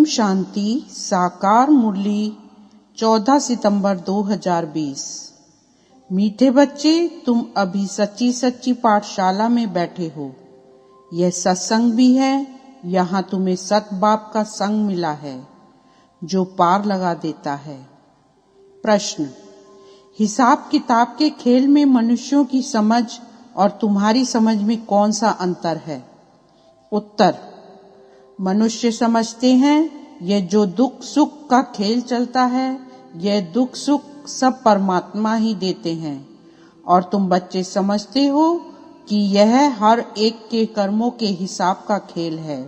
शांति साकार मुरली 14 सितंबर 2020। मीठे बच्चे, तुम अभी सच्ची सच्ची पाठशाला में बैठे हो। यह सत्संग भी है। यहाँ तुम्हें सत बाप का संग मिला है जो पार लगा देता है। प्रश्न: हिसाब किताब के खेल में मनुष्यों की समझ और तुम्हारी समझ में कौन सा अंतर है? उत्तर: मनुष्य समझते हैं यह जो दुख सुख का खेल चलता है, यह दुख सुख सब परमात्मा ही देते हैं, और तुम बच्चे समझते हो कि यह हर एक के कर्मों के हिसाब का खेल है।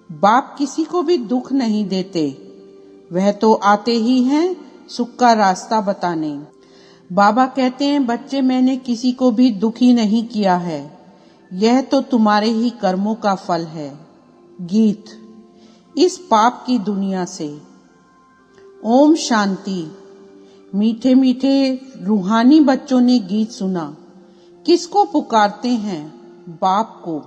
बाप किसी को भी दुख नहीं देते, वह तो आते ही हैं सुख का रास्ता बताने। बाबा कहते हैं, बच्चे मैंने किसी को भी दुखी नहीं किया है, यह तो तुम्हारे ही कर्मों का फल है। गीत: इस पाप की दुनिया से। ओम शांति। मीठे मीठे रूहानी बच्चों ने गीत सुना। किसको पुकारते हैं? बाप को।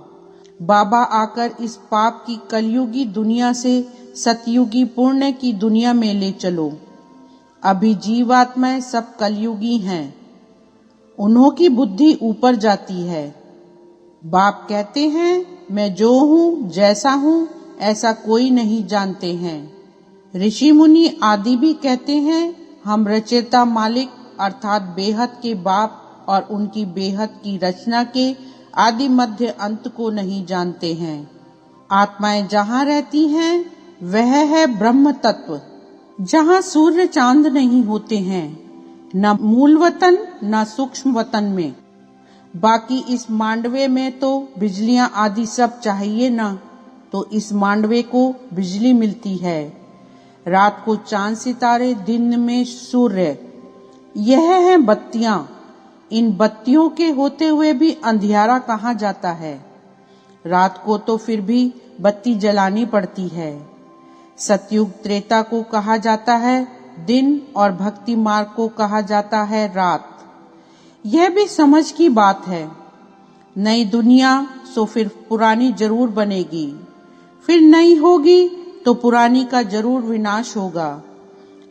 बाबा आकर इस पाप की कलयुगी दुनिया से सतयुगी पुण्य की दुनिया में ले चलो। अभी जीवात्माएं सब कलयुगी हैं, उन्हों की बुद्धि ऊपर जाती है। बाप कहते हैं, मैं जो हूँ जैसा हूँ ऐसा कोई नहीं जानते हैं। ऋषि मुनि आदि भी कहते हैं, हम रचयिता मालिक अर्थात बेहद के बाप और उनकी बेहद की रचना के आदि मध्य अंत को नहीं जानते हैं। आत्माएं जहाँ रहती हैं वह है ब्रह्म तत्व, जहाँ सूर्य चांद नहीं होते हैं, न मूल वतन न सूक्ष्म वतन में। बाकी इस मांडवे में तो बिजलियां आदि सब चाहिए ना, तो इस मांडवे को बिजली मिलती है। रात को चांद सितारे, दिन में सूर्य, यह है बत्तियां। इन बत्तियों के होते हुए भी अंधियारा कहाँ जाता है? रात को तो फिर भी बत्ती जलानी पड़ती है। सतयुग त्रेता को कहा जाता है दिन और भक्ति मार्ग को कहा जाता है रात। यह भी समझ की बात है। नई दुनिया सो फिर पुरानी जरूर बनेगी, फिर नई होगी तो पुरानी का जरूर विनाश होगा।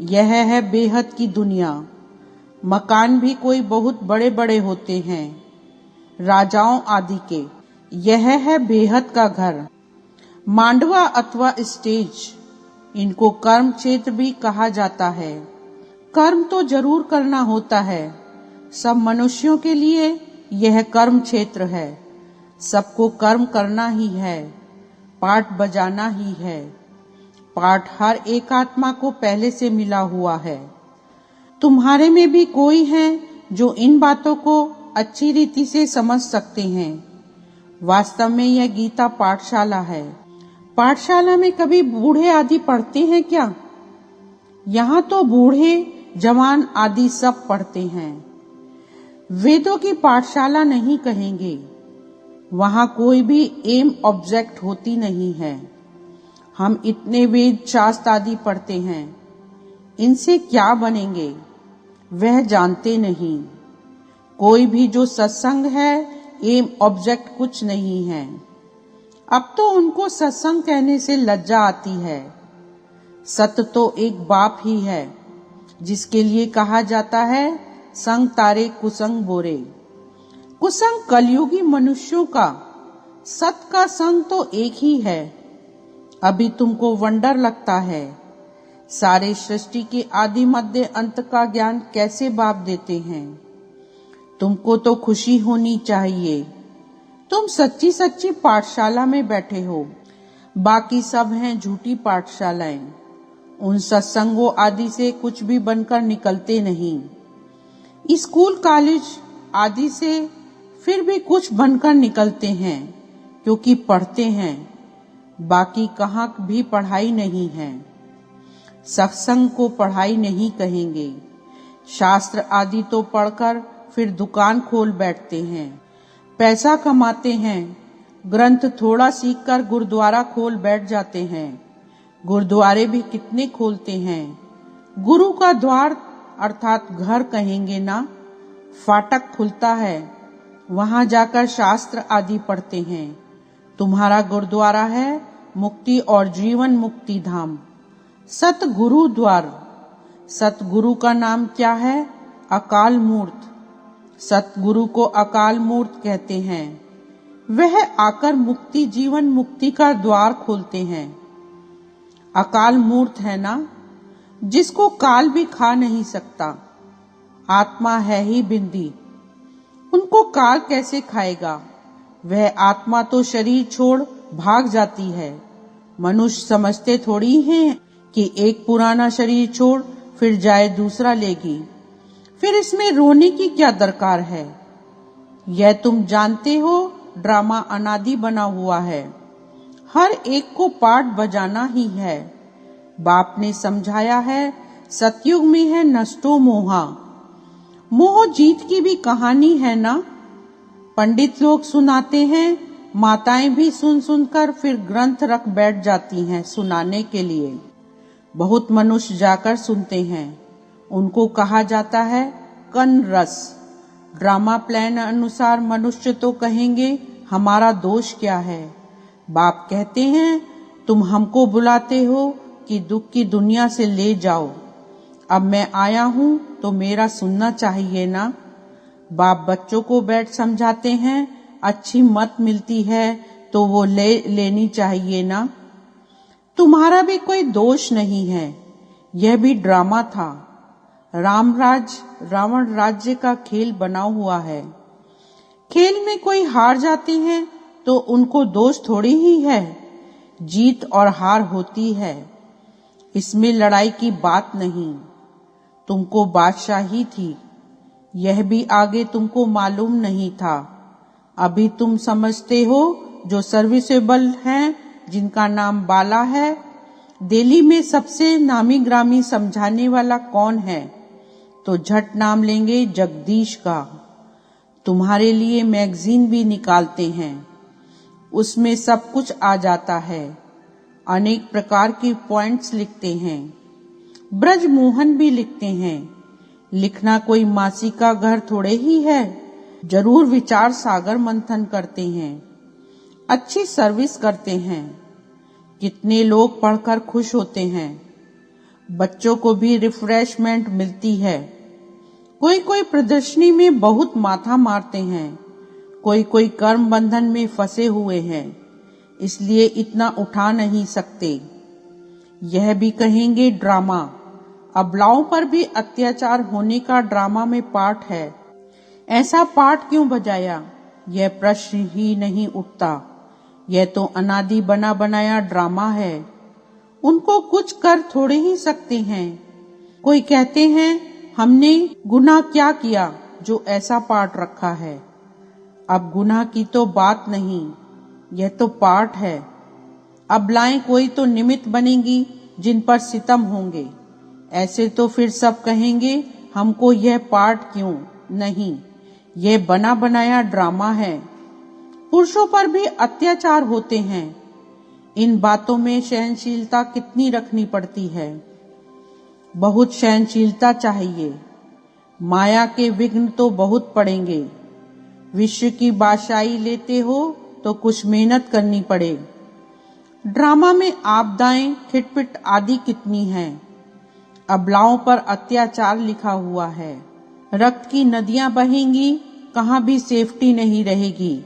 यह है बेहद की दुनिया। मकान भी कोई बहुत बड़े बड़े होते हैं, राजाओं आदि के। यह है बेहद का घर। मांडवा अथवा स्टेज, इनको कर्म क्षेत्र भी कहा जाता है। कर्म तो जरूर करना होता है। सब मनुष्यों के लिए यह कर्म क्षेत्र है। सबको कर्म करना ही है, पाठ बजाना ही है। पाठ हर एक आत्मा को पहले से मिला हुआ है। तुम्हारे में भी कोई है जो इन बातों को अच्छी रीति से समझ सकते हैं। वास्तव में यह गीता पाठशाला है। पाठशाला में कभी बूढ़े आदि पढ़ते हैं क्या? यहाँ तो बूढ़े जवान आदि सब पढ़ते हैं। वेदों की पाठशाला नहीं कहेंगे। वहाँ कोई भी एम ऑब्जेक्ट होती नहीं है। हम इतने वेद शास्त्र आदि पढ़ते हैं, इनसे क्या बनेंगे वह जानते नहीं। कोई भी जो सत्संग है, एम ऑब्जेक्ट कुछ नहीं है। अब तो उनको सत्संग कहने से लज्जा आती है। सत्य तो एक बाप ही है, जिसके लिए कहा जाता है संग तारे कुसंग बोरे। कुसंग कलयुगी मनुष्यों का, सत का संग तो एक ही है। अभी तुमको वंडर लगता है, सारे सृष्टि के आदि मध्य अंत का ज्ञान कैसे बाप देते हैं। तुमको तो खुशी होनी चाहिए, तुम सच्ची सच्ची पाठशाला में बैठे हो। बाकी सब हैं झूठी पाठशालाएं। उन सत्संगों आदि से कुछ भी बनकर निकलते नहीं। स्कूल कॉलेज आदि से फिर भी कुछ बनकर निकलते हैं, क्योंकि पढ़ते हैं। बाकी कहाँ भी पढ़ाई नहीं है। सत्संग को पढ़ाई नहीं कहेंगे। शास्त्र आदि तो पढ़कर फिर दुकान खोल बैठते हैं, पैसा कमाते हैं। ग्रंथ थोड़ा सीखकर गुरुद्वारा खोल बैठ जाते हैं। गुरुद्वारे भी कितने खोलते हैं। गुरु का द्वार अर्थात घर कहेंगे ना, फाटक खुलता है, वहां जाकर शास्त्र आदि पढ़ते हैं। तुम्हारा गुरुद्वारा है मुक्ति और जीवन मुक्ति धाम, सतगुरु द्वार। सतगुरु का नाम क्या है? अकाल मूर्त। सतगुरु को अकाल मूर्त कहते हैं। वह आकर मुक्ति जीवन मुक्ति का द्वार खोलते हैं। अकाल मूर्त है ना, जिसको काल भी खा नहीं सकता। आत्मा है ही बिंदी, उनको काल कैसे खाएगा? वह आत्मा तो शरीर छोड़ भाग जाती है। मनुष्य समझते थोड़ी हैं कि एक पुराना शरीर छोड़ फिर जाए दूसरा लेगी। फिर इसमें रोने की क्या दरकार है? यह तुम जानते हो, ड्रामा अनादि बना हुआ है। हर एक को पाठ बजाना ही है। बाप ने समझाया है, सतयुग में है नष्टो मोहा। मोह जीत की भी कहानी है ना। पंडित लोग सुनाते हैं, माताएं भी सुन सुनकर फिर ग्रंथ रख बैठ जाती हैं सुनाने के लिए। बहुत मनुष्य जाकर सुनते हैं। उनको कहा जाता है कन रस। ड्रामा प्लान अनुसार मनुष्य तो कहेंगे हमारा दोष क्या है। बाप कहते हैं, तुम हमको बुलाते हो कि दुख की दुनिया से ले जाओ। अब मैं आया हूँ तो मेरा सुनना चाहिए ना। बाप बच्चों को बैठ समझाते हैं, अच्छी मत मिलती है तो वो लेनी चाहिए ना। तुम्हारा भी कोई दोष नहीं है, यह भी ड्रामा था। रामराज रावण राज्य का खेल बना हुआ है। खेल में कोई हार जाते हैं तो उनको दोष थोड़ी ही है, जीत और हार होती है। इसमें लड़ाई की बात नहीं। तुमको बादशाही थी, यह भी आगे तुमको मालूम नहीं था। अभी तुम समझते हो जो सर्विसेबल हैं, जिनका नाम बाला है। दिल्ली में सबसे नामी ग्रामी समझाने वाला कौन है? तो झट नाम लेंगे जगदीश का। तुम्हारे लिए मैगजीन भी निकालते हैं, उसमें सब कुछ आ जाता है। अनेक प्रकार की पॉइंट्स लिखते हैं। ब्रज मोहन भी लिखते हैं। लिखना कोई मासी का घर थोड़े ही है। जरूर विचार सागर मंथन करते हैं, अच्छी सर्विस करते हैं। कितने लोग पढ़कर खुश होते हैं। बच्चों को भी रिफ्रेशमेंट मिलती है। कोई कोई प्रदर्शनी में बहुत माथा मारते हैं। कोई कोई कर्म बंधन में फंसे हुए हैं, इसलिए इतना उठा नहीं सकते। यह भी कहेंगे ड्रामा। अबलाओं पर भी अत्याचार होने का ड्रामा में पाठ है। ऐसा पाठ क्यों बजाया? यह प्रश्न ही नहीं उठता। यह तो अनादि बना बनाया ड्रामा है। उनको कुछ कर थोड़े ही सकते हैं। कोई कहते हैं हमने गुनाह क्या किया जो ऐसा पाठ रखा है। अब गुनाह की तो बात नहीं, यह तो पाठ है। अबलाएं कोई तो निमित्त बनेंगी जिन पर सितम होंगे। ऐसे तो फिर सब कहेंगे हमको यह पाठ क्यों नहीं, यह बना बनाया ड्रामा है। पुरुषों पर भी अत्याचार होते हैं। इन बातों में सहनशीलता कितनी रखनी पड़ती है। बहुत सहनशीलता चाहिए। माया के विघ्न तो बहुत पड़ेंगे। विश्व की बादशाही लेते हो तो कुछ मेहनत करनी पड़े। ड्रामा में आपदाएं खिटपिट आदि कितनी हैं। अबलाओं पर अत्याचार लिखा हुआ है। रक्त की नदियां बहेंगी, कहाँ भी सेफ्टी नहीं रहेगी।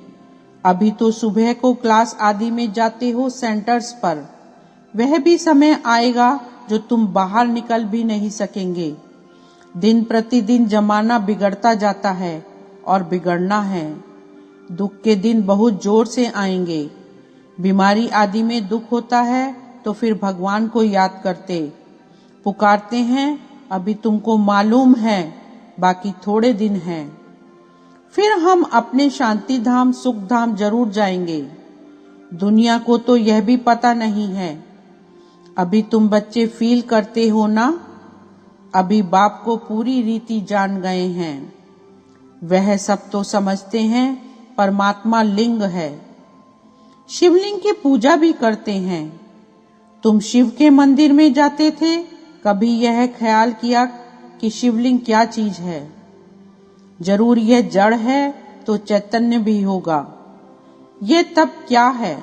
अभी तो सुबह को क्लास आदि में जाते हो सेंटर्स पर। वह भी समय आएगा जो तुम बाहर निकल भी नहीं सकेंगे। दिन प्रतिदिन जमाना बिगड़ता जाता है और बिगड़ना है। दुख के दिन बहुत जोर से आएंगे। बीमारी आदि में दुख होता है तो फिर भगवान को याद करते पुकारते हैं। अभी तुमको मालूम है, बाकी थोड़े दिन हैं, फिर हम अपने शांति धाम सुख धाम जरूर जाएंगे। दुनिया को तो यह भी पता नहीं है। अभी तुम बच्चे फील करते हो ना, अभी बाप को पूरी रीति जान गए हैं। वह सब तो समझते हैं परमात्मा लिंग है। शिवलिंग की पूजा भी करते हैं। तुम शिव के मंदिर में जाते थे, कभी यह ख्याल किया कि शिवलिंग क्या चीज है? जरूर यह जड़ है तो चैतन्य भी होगा। यह तब क्या है?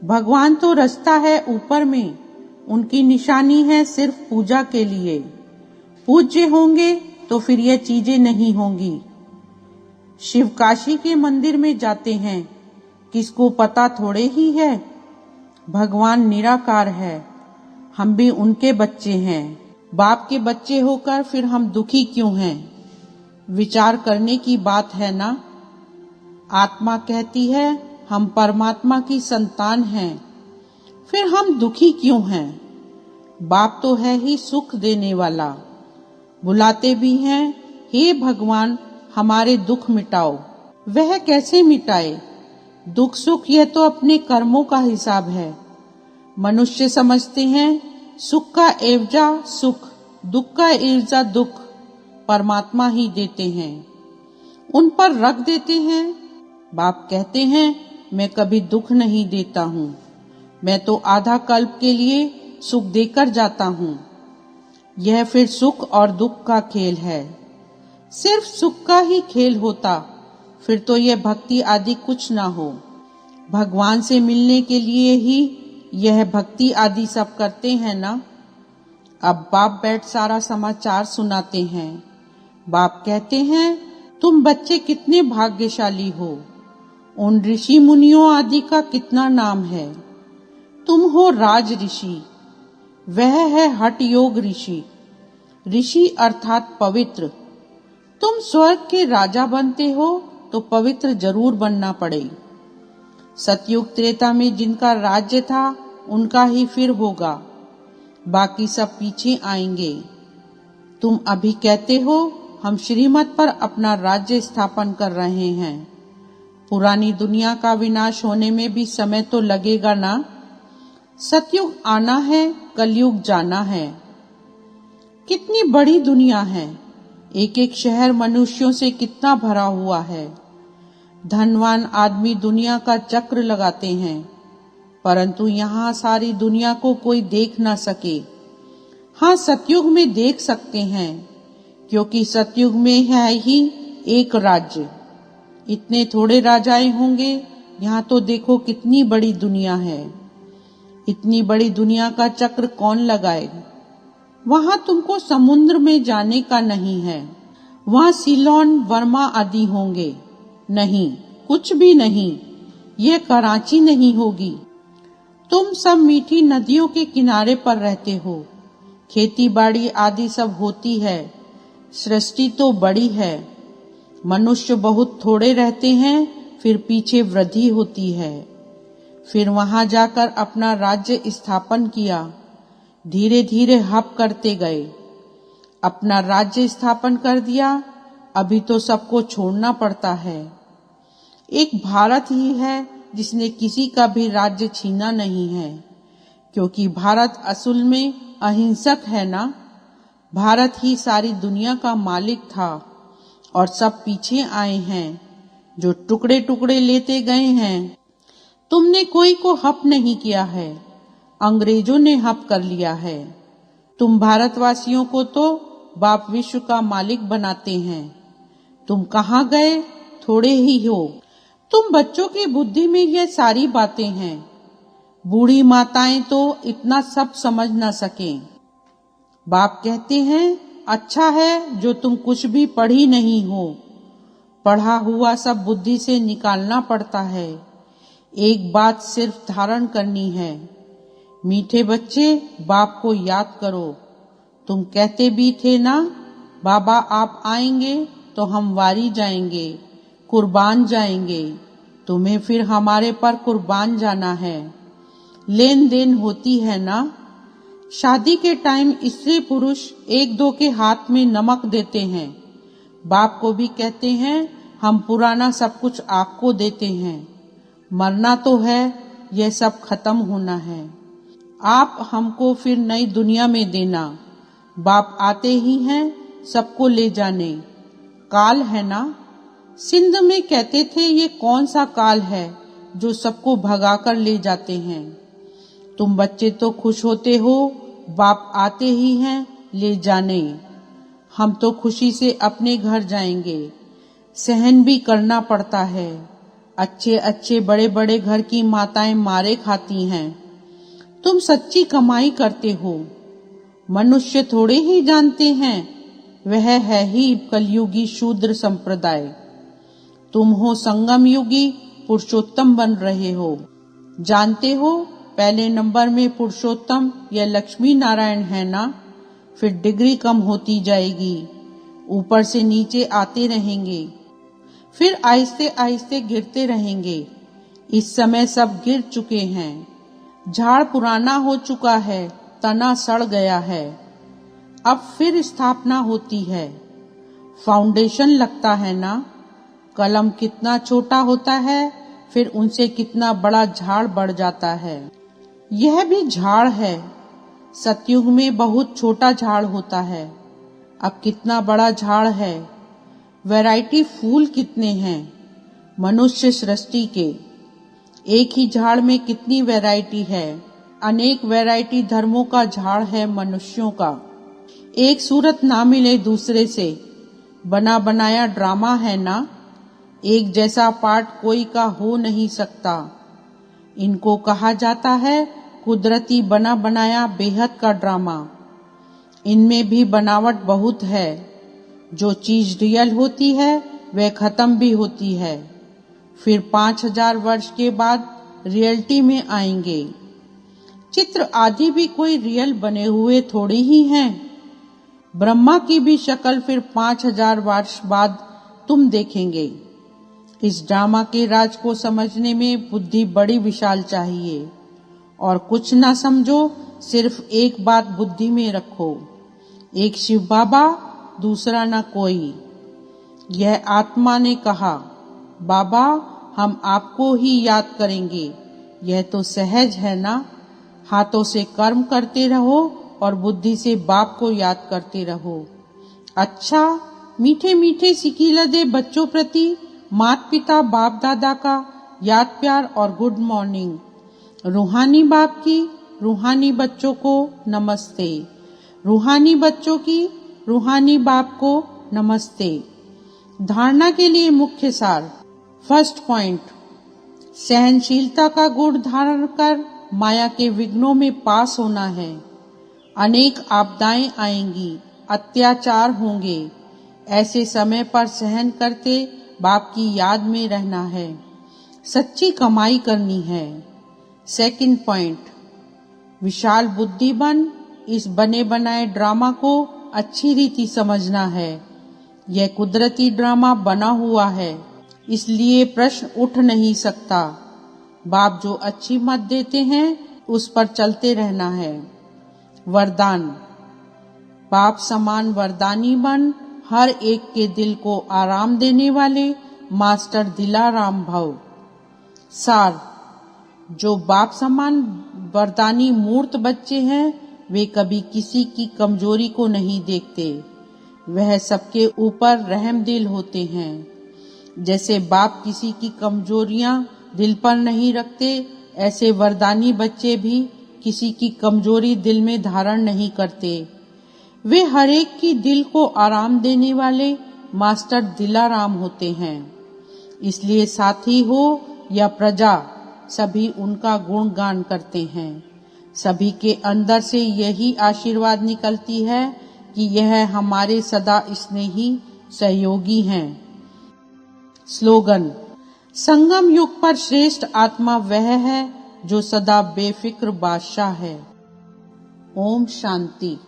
भगवान तो रास्ता है ऊपर में, उनकी निशानी है सिर्फ पूजा के लिए। पूज्य होंगे तो फिर ये चीजें नहीं होंगी। शिवकाशी के मंदिर में जाते हैं, किसको पता थोड़े ही है। भगवान निराकार है, हम भी उनके बच्चे हैं। बाप के बच्चे होकर फिर हम दुखी क्यों हैं? विचार करने की बात है ना। आत्मा कहती है हम परमात्मा की संतान हैं, फिर हम दुखी क्यों हैं? बाप तो है ही सुख देने वाला। बुलाते भी हैं, हे भगवान हमारे दुख मिटाओ। वह कैसे मिटाए? दुख सुख यह तो अपने कर्मों का हिसाब है। मनुष्य समझते हैं सुख का एवजा सुख, दुख का एवजा दुख परमात्मा ही देते हैं, उन पर रख देते हैं। बाप कहते हैं मैं कभी दुख नहीं देता हूँ, मैं तो आधा कल्प के लिए सुख देकर जाता हूँ। यह फिर सुख और दुख का खेल है। सिर्फ सुख का ही खेल होता फिर तो यह भक्ति आदि कुछ ना हो। भगवान से मिलने के लिए ही यह भक्ति आदि सब करते हैं ना। अब बाप बैठ सारा समाचार सुनाते हैं। बाप कहते हैं तुम बच्चे कितने भाग्यशाली हो, उन ऋषि मुनियों आदि का कितना नाम है। तुम हो राज ऋषि, वह है हठ योग ऋषि। ऋषि अर्थात पवित्र। तुम स्वर्ग के राजा बनते हो तो पवित्र जरूर बनना पड़े। सतयुग त्रेता में जिनका राज्य था उनका ही फिर होगा, बाकी सब पीछे आएंगे। तुम अभी कहते हो हम श्रीमत पर अपना राज्य स्थापन कर रहे हैं। पुरानी दुनिया का विनाश होने में भी समय तो लगेगा ना। सतयुग आना है, कलयुग जाना है। कितनी बड़ी दुनिया है, एक एक शहर मनुष्यों से कितना भरा हुआ है। धनवान आदमी दुनिया का चक्र लगाते हैं, परंतु यहाँ सारी दुनिया को कोई देख ना सके। हाँ, सतयुग में देख सकते हैं, क्योंकि सतयुग में है ही एक राज्य। इतने थोड़े राजाएं होंगे, यहाँ तो देखो कितनी बड़ी दुनिया है। इतनी बड़ी दुनिया का चक्र कौन लगाए? वहां तुमको समुद्र में जाने का नहीं है। वहां सीलोन वर्मा आदि होंगे। नहीं, कुछ भी नहीं। यह कराची नहीं होगी। तुम सब मीठी नदियों के किनारे पर रहते हो। खेती बाड़ी आदि सब होती है। सृष्टि तो बड़ी है। मनुष्य बहुत थोड़े रहते हैं, फिर पीछे वृद्धि होती है। फिर वहां जाकर अपना राज्य स्थापन किया। धीरे धीरे हप करते गए, अपना राज्य स्थापन कर दिया। अभी तो सबको छोड़ना पड़ता है। एक भारत ही है जिसने किसी का भी राज्य छीना नहीं है, क्योंकि भारत असल में अहिंसक है ना। भारत ही सारी दुनिया का मालिक था और सब पीछे आए हैं, जो टुकड़े टुकड़े लेते गए हैं। तुमने कोई को हप नहीं किया है, अंग्रेजों ने हप कर लिया है। तुम भारतवासियों को तो बाप विश्व का मालिक बनाते हैं। तुम कहाँ गए? थोड़े ही हो। तुम बच्चों की बुद्धि में ये सारी बातें हैं। बूढ़ी माताएं तो इतना सब समझ ना सकें। बाप कहते हैं अच्छा है जो तुम कुछ भी पढ़ी नहीं हो। पढ़ा हुआ सब बुद्धि से निकालना पड़ता है। एक बात सिर्फ धारण करनी है। मीठे बच्चे, बाप को याद करो। तुम कहते भी थे ना, बाबा आप आएंगे तो हम वारी जाएंगे, कुर्बान जाएंगे। तुम्हें फिर हमारे पर कुर्बान जाना है। लेन देन होती है ना। शादी के टाइम स्त्री पुरुष एक दो के हाथ में नमक देते हैं। बाप को भी कहते हैं हम पुराना सब कुछ आपको देते हैं। मरना तो है, यह सब खत्म होना है। आप हमको फिर नई दुनिया में देना। बाप आते ही हैं सबको ले जाने। काल है ना। सिंध में कहते थे ये कौन सा काल है जो सबको भगाकर ले जाते हैं। तुम बच्चे तो खुश होते हो, बाप आते ही हैं ले जाने। हम तो खुशी से अपने घर जाएंगे। सहन भी करना पड़ता है। अच्छे अच्छे बड़े बड़े घर की माताएं मारे खाती हैं। तुम सच्ची कमाई करते हो। मनुष्य थोड़े ही जानते हैं वह है ही कलयुगी शूद्र संप्रदाय। तुम हो संगम युगी पुरुषोत्तम बन रहे हो। जानते हो पहले नंबर में पुरुषोत्तम या लक्ष्मी नारायण है ना। फिर डिग्री कम होती जाएगी, ऊपर से नीचे आते रहेंगे, फिर आहिस्ते आहिस्ते गिरते रहेंगे। इस समय सब गिर चुके हैं। झाड़ पुराना हो चुका है, तना सड़ गया है। अब फिर स्थापना होती है। फाउंडेशन लगता है ना। कलम कितना छोटा होता है, फिर उनसे कितना बड़ा झाड़ बढ़ जाता है। यह भी झाड़ है। सतयुग में बहुत छोटा झाड़ होता है, अब कितना बड़ा झाड़ है। वैरायटी फूल कितने हैं मनुष्य सृष्टि के। एक ही झाड़ में कितनी वैरायटी है। अनेक वैरायटी धर्मों का झाड़ है मनुष्यों का। एक सूरत ना मिले दूसरे से, बना बनाया ड्रामा है ना। एक जैसा पार्ट कोई का हो नहीं सकता। इनको कहा जाता है कुदरती बना बनाया बेहद का ड्रामा। इनमें भी बनावट बहुत है। जो चीज रियल होती है वह खत्म भी होती है। फिर 5000 वर्ष के बाद रियलिटी में आएंगे। चित्र आदि भी कोई रियल बने हुए थोड़ी ही हैं। ब्रह्मा की भी शक्ल फिर 5000 वर्ष बाद तुम देखेंगे। इस ड्रामा के राज को समझने में बुद्धि बड़ी विशाल चाहिए। और कुछ ना समझो, सिर्फ एक बात बुद्धि में रखो, एक शिव बाबा, दूसरा ना कोई। यह आत्मा ने कहा, बाबा हम आपको ही याद करेंगे। यह तो सहज है ना। हाथों से कर्म करते रहो और बुद्धि से बाप को याद करते रहो। अच्छा, मीठे मीठे सिकीला दे बच्चों प्रति माता पिता बाप दादा का याद प्यार और गुड मॉर्निंग। रूहानी बाप की रूहानी बच्चों को नमस्ते। रूहानी बच्चों की रूहानी बाप को नमस्ते। धारणा के लिए मुख्य सार। फर्स्ट पॉइंट, सहनशीलता का गुण धारण कर माया के विघ्नों में पास होना है। अनेक आपदाएं आएंगी, अत्याचार होंगे। ऐसे समय पर सहन करते बाप की याद में रहना है। सच्ची कमाई करनी है। सेकंड पॉइंट, विशाल बुद्धि बन इस बने बनाए ड्रामा को अच्छी रीति समझना है। यह कुदरती ड्रामा बना हुआ है, इसलिए प्रश्न उठ नहीं सकता। बाप जो अच्छी मत देते हैं उस पर चलते रहना है। वरदान, बाप समान वरदानी बन हर एक के दिल को आराम देने वाले मास्टर दिलाराम भव। सार, जो बाप समान वरदानी मूर्त बच्चे हैं वे कभी किसी की कमजोरी को नहीं देखते। वह सबके ऊपर रहमदिल होते हैं। जैसे बाप किसी की कमजोरियां दिल पर नहीं रखते, ऐसे वरदानी बच्चे भी किसी की कमजोरी दिल में धारण नहीं करते। वे हर एक की दिल को आराम देने वाले मास्टर दिलाराम होते हैं। इसलिए साथी हो या प्रजा, सभी उनका गुणगान करते हैं। सभी के अंदर से यही आशीर्वाद निकलती है कि यह हमारे सदा स्नेही सहयोगी हैं। स्लोगन, संगम युग पर श्रेष्ठ आत्मा वह है जो सदा बेफिक्र बादशाह है। ओम शांति।